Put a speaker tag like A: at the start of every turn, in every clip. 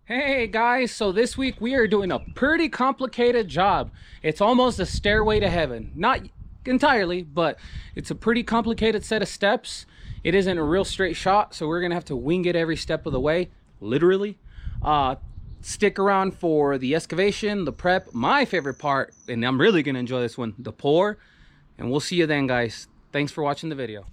A: Hey guys, so this week we are doing a pretty complicated job. It's almost a stairway to heaven. Not entirely, but it's a pretty complicated set of steps. It isn't a real straight shot, so we're gonna have to wing it every step of the way, literally. Uh, Stick around for the excavation, the prep, my favorite part, and I'm really gonna enjoy this one, the pour. And we'll see you then, guys. Thanks for watching the video.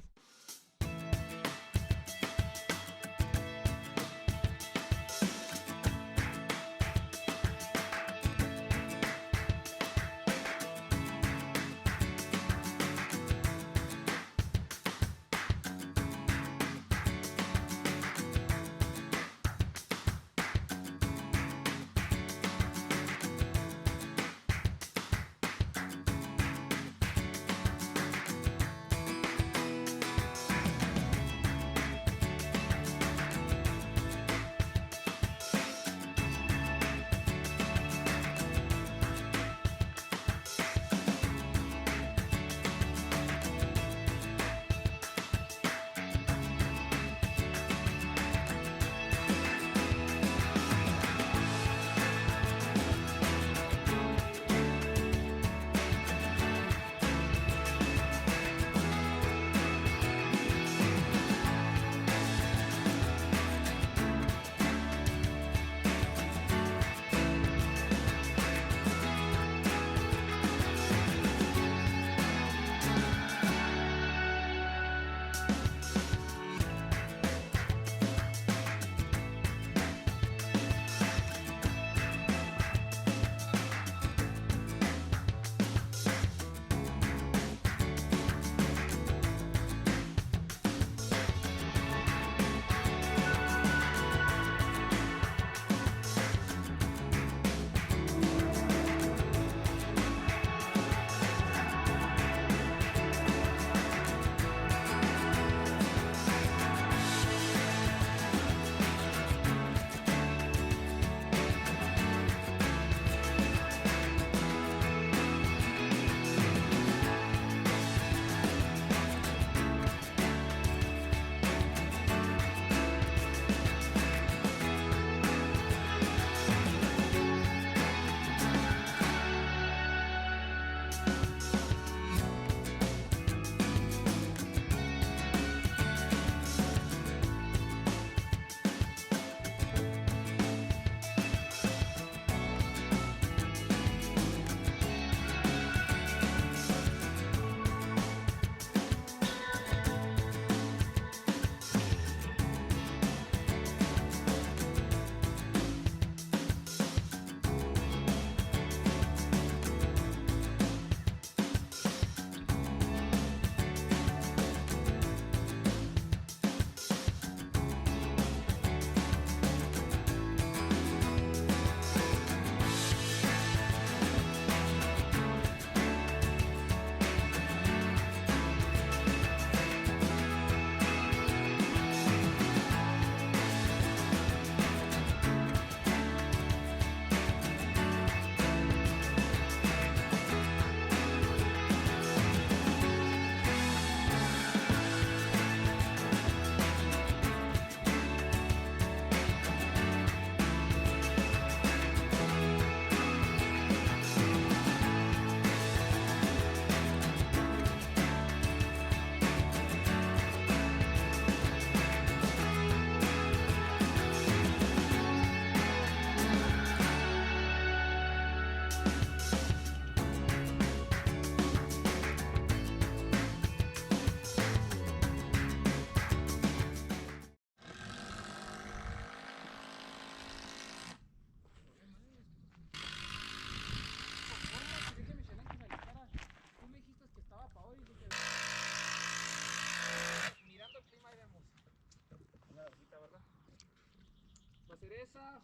A: Hacer esa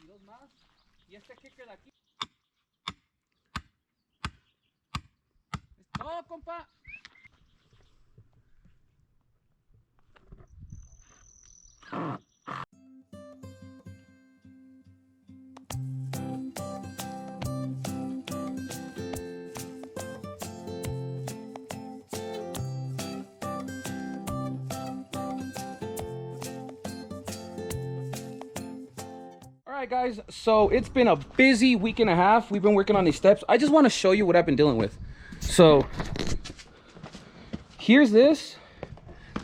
A: y dos más. Y este que queda aquí. ¡No, compa! right, guys, so it's been a busy week and a half. We've been working on these steps. I just want to show you what I've been dealing with. So here's this.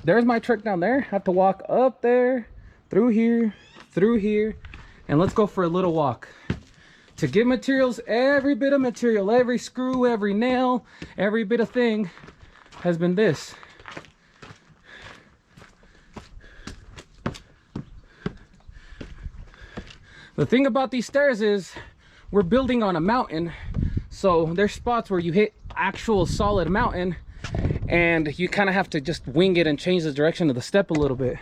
A: There's my truck down there. I have to walk up there, through here, and let's go for a little walk. To get materials, every bit of material, every screw, every nail, every bit of thing has been this. The thing about these stairs is we're building on a mountain, so there's spots where you hit actual solid mountain and you kind of have to just wing it and change the direction of the step a little bit.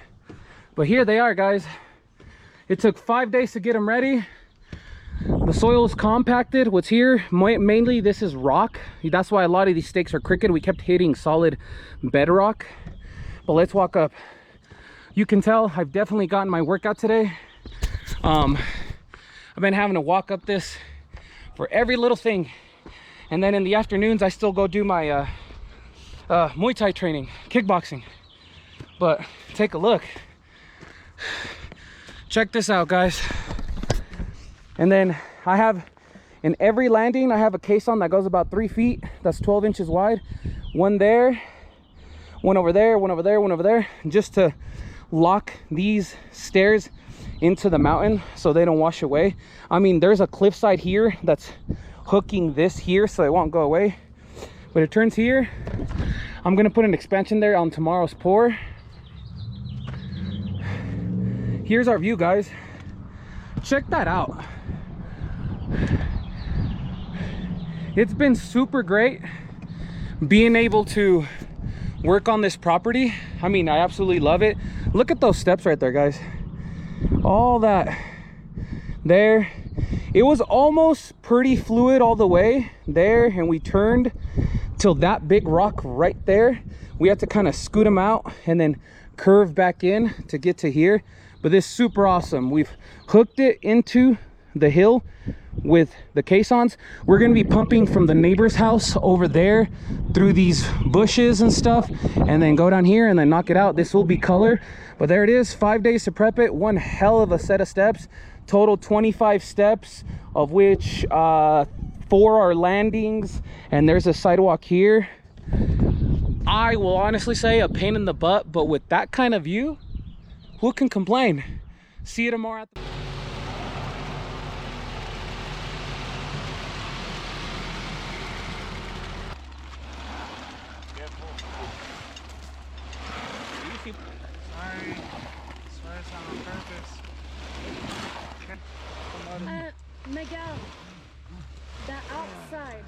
A: But here they are, guys. It took 5 days to get them ready. The soil is compacted. What's here, mainly this is rock. That's why a lot of these stakes are crooked. We kept hitting solid bedrock. But let's walk up. You can tell I've definitely gotten my workout today. I've been having to walk up this for every little thing, and then in the afternoons I still go do my Muay Thai training, kickboxing. But take a look, check this out, guys. And then I have, in every landing I have a caisson that goes about 3 feet, that's 12 inches wide. One there, one over there, one over there, one over there, just to lock these stairs into the mountain so they don't wash away. I mean, there's a cliffside here that's hooking this here so it won't go away, but it turns here. I'm gonna put an expansion there on tomorrow's pour. Here's our view, guys. Check that out. It's been super great being able to work on this property. I mean, I absolutely love it. Look at those steps right there, guys. All that there, it was almost pretty fluid all the way there, and we turned till that big rock right there. We had to kind of scoot them out and then curve back in to get to here. But this is super awesome. We've hooked it into the hill with the caissons. We're going to be pumping from the neighbor's house over there through these bushes and stuff, and then go down here and then knock it out. This will be color, but there it is. 5 days to prep it. One hell of a set of steps. Total 25 steps, of which 4 are landings, and there's a sidewalk here. I will honestly say a pain in the butt, but with that kind of view, who can complain? See you tomorrow at the
B: Miguel, the outside.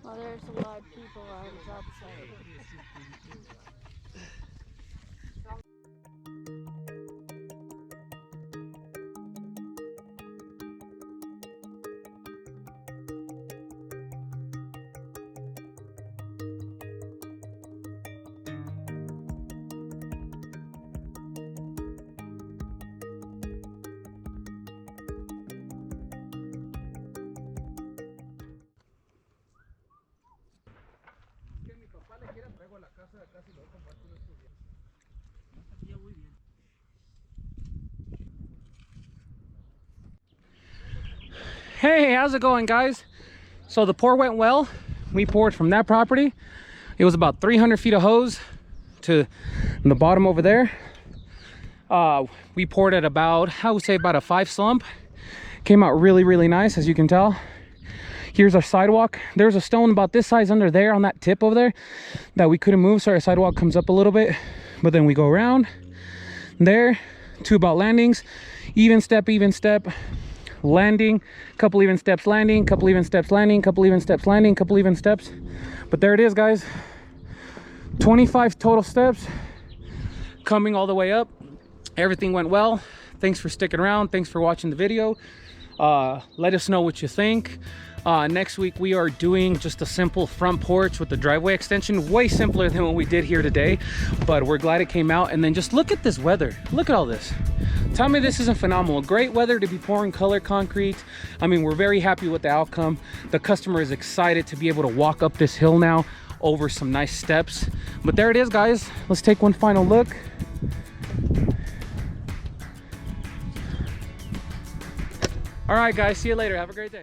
B: Well, there's a lot of people on the job site.
A: Hey, how's it going, guys? So the pour went well. We poured from that property. It was about 300 feet of hose to the bottom over there. We poured at about, I would say about a 5 slump. Came out really, really nice, as you can tell. Here's our sidewalk. There's a stone about this size under there on that tip over there that we couldn't move, so our sidewalk comes up a little bit. But then we go around there two about landings. Even step, landing, couple even steps, landing, couple even steps, landing, couple even steps, landing, couple even steps. But there it is, guys. 25 total steps coming all the way up. Everything went well. Thanks for sticking around. Thanks for watching the video. Let us know what you think. Next week we are doing just a simple front porch with the driveway extension, way simpler than what we did here today, but we're glad it came out. And then just look at this weather. Look at all this. Tell me this isn't phenomenal. Great weather to be pouring color concrete. I mean, we're very happy with the outcome. The customer is excited to be able to walk up this hill now over some nice steps. But there it is, guys. Let's take one final look. All right, guys, see you later. Have a great day.